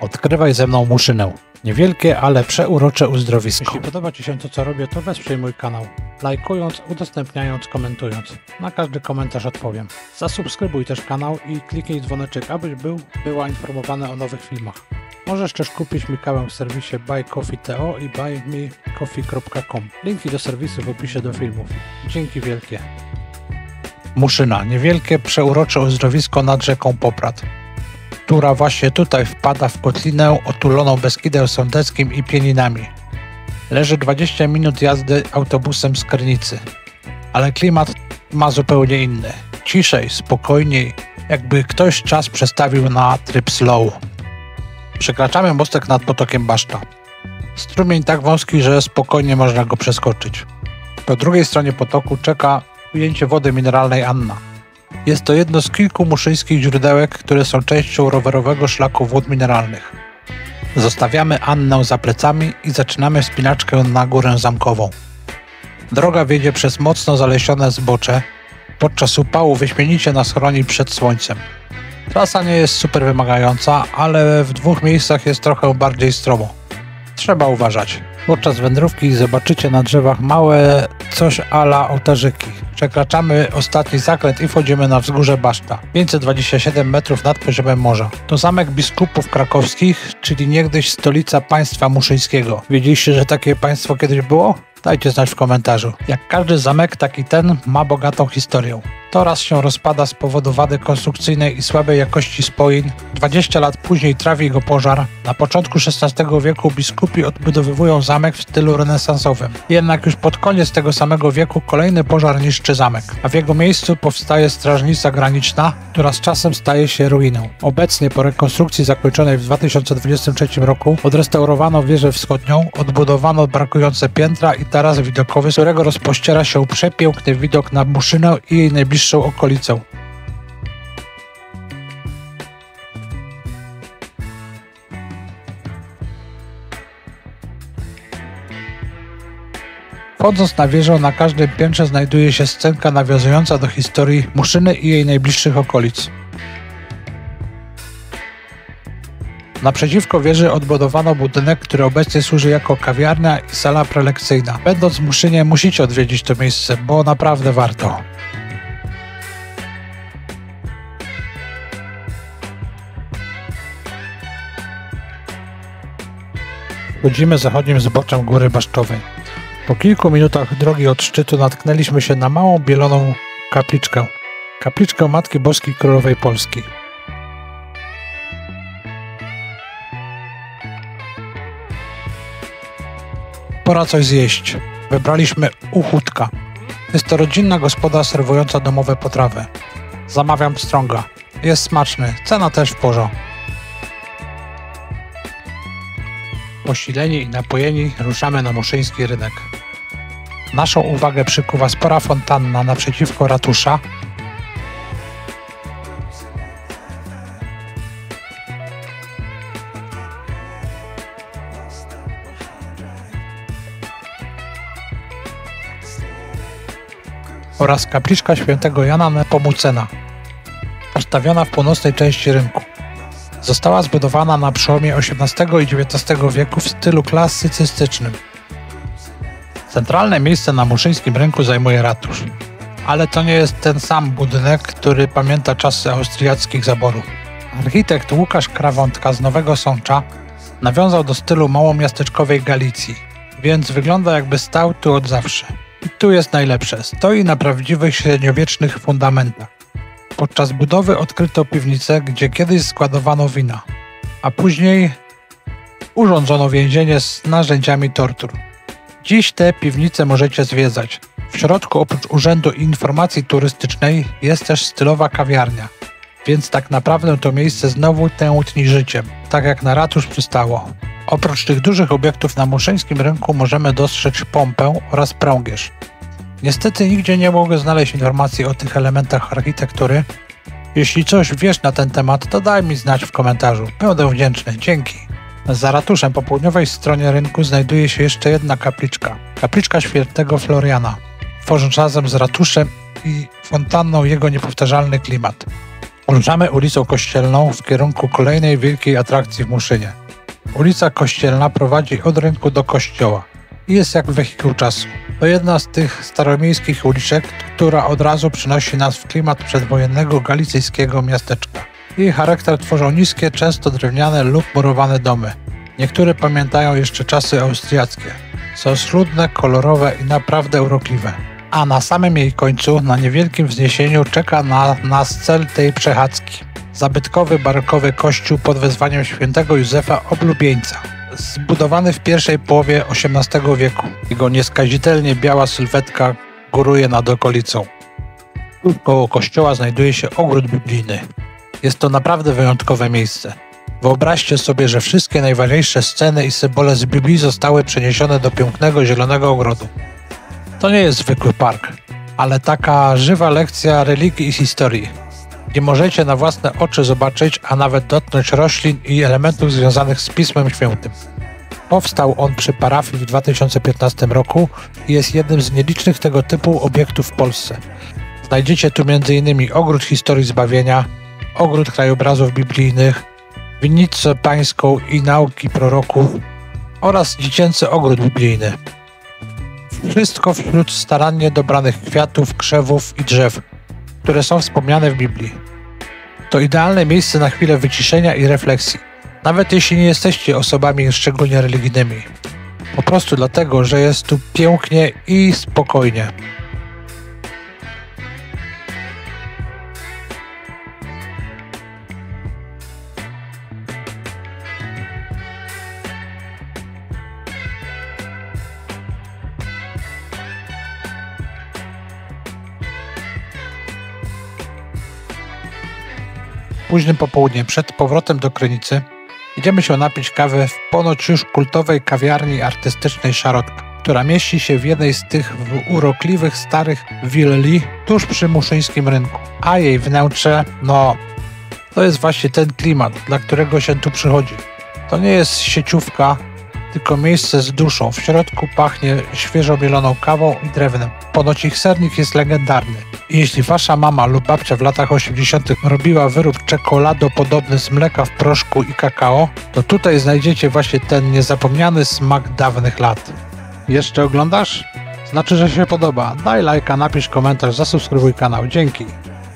Odkrywaj ze mną Muszynę. Niewielkie, ale przeurocze uzdrowisko. Jeśli podoba Ci się to, co robię, to wesprzyj mój kanał. Lajkując, udostępniając, komentując. Na każdy komentarz odpowiem. Zasubskrybuj też kanał i kliknij dzwoneczek, abyś była informowany o nowych filmach. Możesz też kupić mi kawę w serwisie buycoffee.to i buymecoffee.com. Linki do serwisu w opisie do filmów. Dzięki wielkie. Muszyna. Niewielkie, przeurocze uzdrowisko nad rzeką Poprad, która właśnie tutaj wpada w kotlinę otuloną Beskidem Sądeckim i Pieninami. Leży 20 minut jazdy autobusem z Krynicy, ale klimat ma zupełnie inny. Ciszej, spokojniej, jakby ktoś czas przestawił na tryb slow. Przekraczamy mostek nad potokiem Baszta. Strumień tak wąski, że spokojnie można go przeskoczyć. Po drugiej stronie potoku czeka ujęcie wody mineralnej Anna. Jest to jedno z kilku muszyńskich źródełek, które są częścią rowerowego szlaku wód mineralnych. Zostawiamy Annę za plecami i zaczynamy wspinaczkę na górę zamkową. Droga wiedzie przez mocno zalesione zbocze. Podczas upału wyśmienicie nas chroni przed słońcem. Trasa nie jest super wymagająca, ale w dwóch miejscach jest trochę bardziej stromo. Trzeba uważać. Podczas wędrówki zobaczycie na drzewach małe coś a la ołtarzyki. Przekraczamy ostatni zakręt i wchodzimy na wzgórze Baszta, 527 metrów nad poziomem morza. To zamek biskupów krakowskich, czyli niegdyś stolica państwa muszyńskiego. Wiedzieliście, że takie państwo kiedyś było? Dajcie znać w komentarzu. Jak każdy zamek, taki ten ma bogatą historię. To raz się rozpada z powodu wady konstrukcyjnej i słabej jakości spojin. 20 lat później trawi go pożar. Na początku XVI wieku biskupi odbudowywują zamek w stylu renesansowym. Jednak już pod koniec tego samego wieku kolejny pożar niszczy zamek, a w jego miejscu powstaje strażnica graniczna, która z czasem staje się ruiną. Obecnie po rekonstrukcji zakończonej w 2023 roku odrestaurowano wieżę wschodnią, odbudowano brakujące piętra i taras widokowy, z którego rozpościera się przepiękny widok na Muszynę i jej najbliższą okolicę. Wchodząc na wieżę, na każdym piętrze znajduje się scenka nawiązująca do historii Muszyny i jej najbliższych okolic. Naprzeciwko wieży odbudowano budynek, który obecnie służy jako kawiarnia i sala prelekcyjna. Będąc w Muszynie musicie odwiedzić to miejsce, bo naprawdę warto. Chodzimy zachodnim zboczem Góry Basztowej. Po kilku minutach drogi od szczytu natknęliśmy się na małą bieloną kapliczkę. Kapliczkę Matki Boskiej Królowej Polski. Pora coś zjeść. Wybraliśmy Uchutka. Jest to rodzinna gospoda serwująca domowe potrawy. Zamawiam pstrąga. Jest smaczny, cena też w porządku. Posileni i napojeni ruszamy na muszyński rynek. Naszą uwagę przykuwa spora fontanna naprzeciwko ratusza oraz kapliczka świętego Jana Nepomucena, postawiona w północnej części rynku. Została zbudowana na przełomie XVIII i XIX wieku w stylu klasycystycznym. Centralne miejsce na muszyńskim rynku zajmuje ratusz. Ale to nie jest ten sam budynek, który pamięta czasy austriackich zaborów. Architekt Łukasz Krawątka z Nowego Sącza nawiązał do stylu małomiasteczkowej Galicji, więc wygląda jakby stał tu od zawsze. I tu jest najlepsze. Stoi na prawdziwych średniowiecznych fundamentach. Podczas budowy odkryto piwnicę, gdzie kiedyś składowano wina, a później urządzono więzienie z narzędziami tortur. Dziś te piwnice możecie zwiedzać. W środku oprócz Urzędu Informacji Turystycznej jest też stylowa kawiarnia, więc tak naprawdę to miejsce znowu tętni życiem, tak jak na ratusz przystało. Oprócz tych dużych obiektów na muszyńskim rynku możemy dostrzec pompę oraz prągierz. Niestety nigdzie nie mogę znaleźć informacji o tych elementach architektury. Jeśli coś wiesz na ten temat, to daj mi znać w komentarzu. Będę wdzięczny. Dzięki. Za ratuszem po południowej stronie rynku znajduje się jeszcze jedna kapliczka. Kapliczka świętego Floriana, tworząc razem z ratuszem i fontanną jego niepowtarzalny klimat. Ruszamy ulicą Kościelną w kierunku kolejnej wielkiej atrakcji w Muszynie. Ulica Kościelna prowadzi od rynku do kościoła i jest jak wehikuł czasu. To jedna z tych staromiejskich uliczek, która od razu przynosi nas w klimat przedwojennego galicyjskiego miasteczka. Jej charakter tworzą niskie, często drewniane lub murowane domy. Niektóre pamiętają jeszcze czasy austriackie. Są schludne, kolorowe i naprawdę urokliwe. A na samym jej końcu, na niewielkim wzniesieniu, czeka na nas cel tej przechadzki. Zabytkowy, barokowy kościół pod wezwaniem świętego Józefa Oblubieńca. Zbudowany w pierwszej połowie XVIII wieku. Jego nieskazitelnie biała sylwetka góruje nad okolicą. Tuż koło kościoła znajduje się ogród biblijny. Jest to naprawdę wyjątkowe miejsce. Wyobraźcie sobie, że wszystkie najważniejsze sceny i symbole z Biblii zostały przeniesione do pięknego zielonego ogrodu. To nie jest zwykły park, ale taka żywa lekcja religii i historii, gdzie możecie na własne oczy zobaczyć, a nawet dotknąć roślin i elementów związanych z Pismem Świętym. Powstał on przy parafii w 2015 roku i jest jednym z nielicznych tego typu obiektów w Polsce. Znajdziecie tu m.in. ogród historii zbawienia, ogród krajobrazów biblijnych, winnicę pańską i nauki proroków oraz dziecięcy ogród biblijny. Wszystko wśród starannie dobranych kwiatów, krzewów i drzew, które są wspomniane w Biblii. To idealne miejsce na chwilę wyciszenia i refleksji, nawet jeśli nie jesteście osobami szczególnie religijnymi. Po prostu dlatego, że jest tu pięknie i spokojnie. Późnym popołudniem, przed powrotem do Krynicy, idziemy się napić kawy w ponoć już kultowej kawiarni artystycznej Szarotka, która mieści się w jednej z tych urokliwych starych willi tuż przy muszyńskim rynku. A jej wnętrze, to jest właśnie ten klimat, dla którego się tu przychodzi. To nie jest sieciówka, tylko miejsce z duszą. W środku pachnie świeżo mieloną kawą i drewnem. Ponoć ich sernik jest legendarny. I jeśli wasza mama lub babcia w latach 80. robiła wyrób czekoladopodobny z mleka w proszku i kakao, to tutaj znajdziecie właśnie ten niezapomniany smak dawnych lat. Jeszcze oglądasz? Znaczy, że się podoba. Daj lajka, napisz komentarz, zasubskrybuj kanał. Dzięki.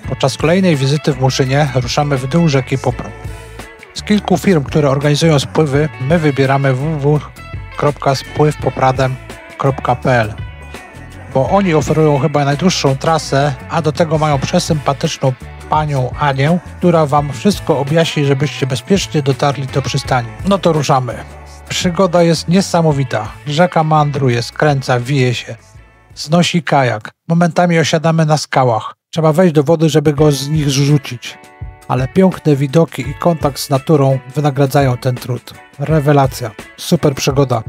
Podczas kolejnej wizyty w Muszynie ruszamy w dół rzeki Poprad. Z kilku firm, które organizują spływy, my wybieramy www.spływpopradem.pl, bo oni oferują chyba najdłuższą trasę, a do tego mają przesympatyczną panią Anię, która wam wszystko objaśni, żebyście bezpiecznie dotarli do przystani. No to ruszamy. Przygoda jest niesamowita. Rzeka meandruje, skręca, wije się. Znosi kajak. Momentami osiadamy na skałach. Trzeba wejść do wody, żeby go z nich zrzucić. Ale piękne widoki i kontakt z naturą wynagradzają ten trud. Rewelacja. Super przygoda.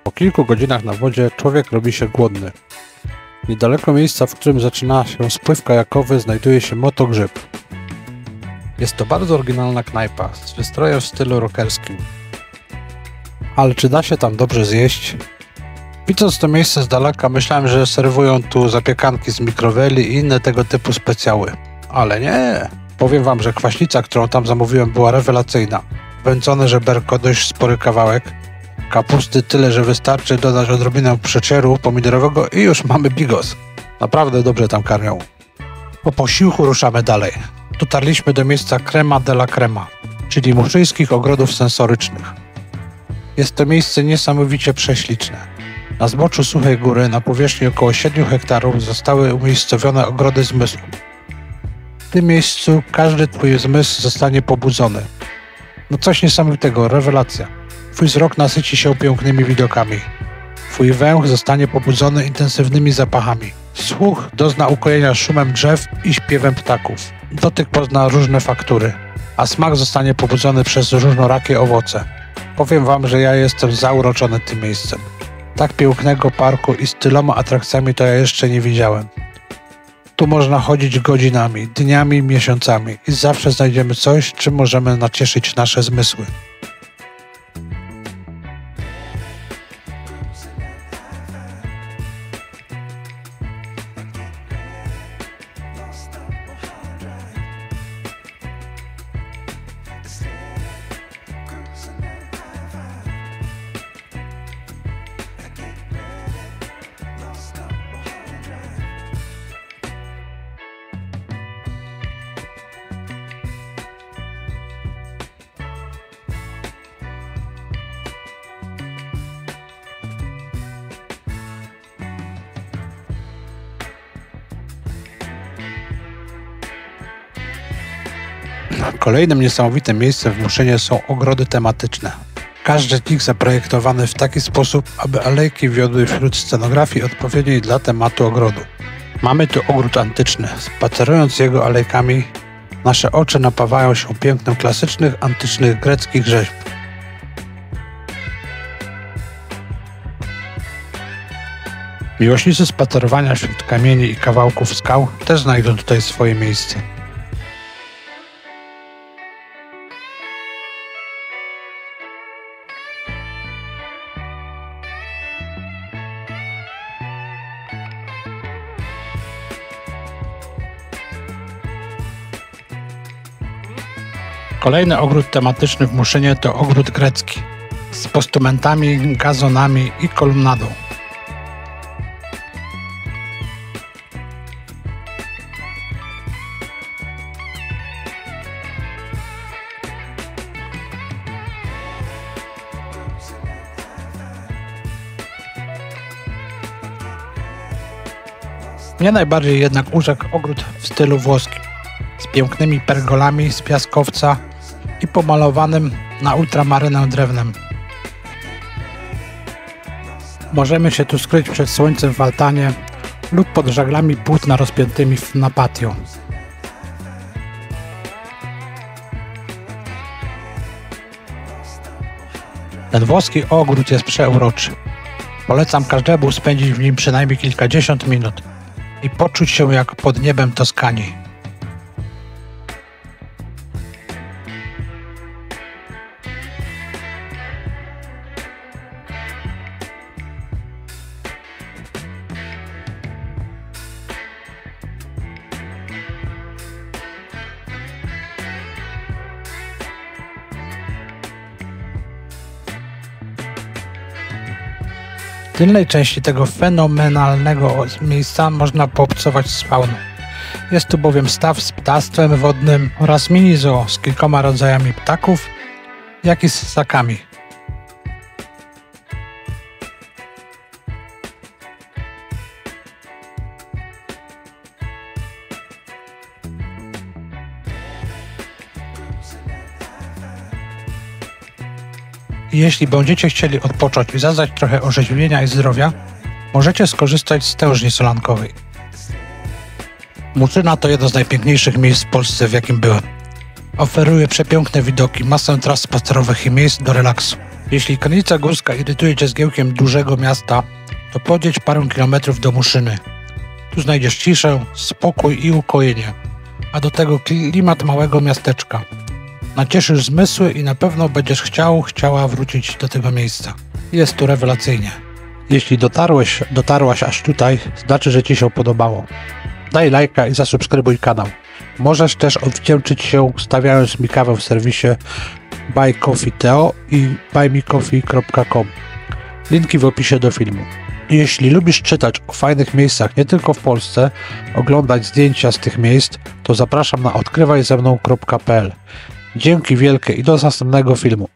Po kilku godzinach na wodzie człowiek robi się głodny. Niedaleko miejsca, w którym zaczyna się spływ kajakowy, znajduje się Motogrzyb. Jest to bardzo oryginalna knajpa z wystrojem w stylu rockerskim. Ale czy da się tam dobrze zjeść? Widząc to miejsce z daleka, myślałem, że serwują tu zapiekanki z mikroweli i inne tego typu specjały. Ale nie! Powiem wam, że kwaśnica, którą tam zamówiłem, była rewelacyjna. Wędzone żeberko, dość spory kawałek. Kapusty tyle, że wystarczy dodać odrobinę przecieru pomidorowego i już mamy bigos. Naprawdę dobrze tam karmią. Po posiłku ruszamy dalej. Dotarliśmy do miejsca Crema della Crema, czyli muszyńskich ogrodów sensorycznych. Jest to miejsce niesamowicie prześliczne. Na zboczu suchej góry, na powierzchni około 7 hektarów, zostały umiejscowione ogrody zmysłu. W tym miejscu każdy twój zmysł zostanie pobudzony. No coś niesamowitego, rewelacja. Twój wzrok nasyci się pięknymi widokami. Twój węch zostanie pobudzony intensywnymi zapachami. Słuch dozna ukojenia szumem drzew i śpiewem ptaków. Dotyk pozna różne faktury, a smak zostanie pobudzony przez różnorakie owoce. Powiem wam, że ja jestem zauroczony tym miejscem. Tak pięknego parku i z tyloma atrakcjami to ja jeszcze nie widziałem. Tu można chodzić godzinami, dniami, miesiącami i zawsze znajdziemy coś, czym możemy nacieszyć nasze zmysły. Kolejnym niesamowitym miejscem w Muszynie są ogrody tematyczne. Każdy z nich zaprojektowany w taki sposób, aby alejki wiodły wśród scenografii odpowiedniej dla tematu ogrodu. Mamy tu ogród antyczny. Spacerując jego alejkami, nasze oczy napawają się pięknem klasycznych, antycznych greckich rzeźb. Miłośnicy spacerowania wśród kamieni i kawałków skał też znajdą tutaj swoje miejsce. Kolejny ogród tematyczny w Muszynie to ogród grecki z postumentami, gazonami i kolumnadą. Mnie najbardziej jednak urzekł ogród w stylu włoskim, z pięknymi pergolami z piaskowca i pomalowanym na ultramarynę drewnem. Możemy się tu skryć przed słońcem w altanie lub pod żaglami płótna rozpiętymi na patio. Ten włoski ogród jest przeuroczy. Polecam każdemu spędzić w nim przynajmniej kilkadziesiąt minut i poczuć się jak pod niebem Toskanii. W tylnej części tego fenomenalnego miejsca można poobcować z fauną. Jest tu bowiem staw z ptactwem wodnym oraz mini zoo z kilkoma rodzajami ptaków, jak i z ssakami. Jeśli będziecie chcieli odpocząć i zaznać trochę orzeźwienia i zdrowia, możecie skorzystać z tężni solankowej. Muszyna to jedno z najpiękniejszych miejsc w Polsce, w jakim byłem. Oferuje przepiękne widoki, masę tras spacerowych i miejsc do relaksu. Jeśli Krynica Górska irytuje Cię zgiełkiem dużego miasta, to podjedź parę kilometrów do Muszyny. Tu znajdziesz ciszę, spokój i ukojenie, a do tego klimat małego miasteczka. Nacieszysz zmysły i na pewno będziesz chciała wrócić do tego miejsca. Jest tu rewelacyjnie. Jeśli dotarłaś aż tutaj, znaczy, że Ci się podobało. Daj lajka i zasubskrybuj kanał. Możesz też odwdzięczyć się stawiając mi kawę w serwisie Buy Coffee Theo i buymecoffee.com. Linki w opisie do filmu. Jeśli lubisz czytać o fajnych miejscach nie tylko w Polsce, oglądać zdjęcia z tych miejsc, to zapraszam na odkrywajzemną.pl. Dzięki wielkie i do następnego filmu.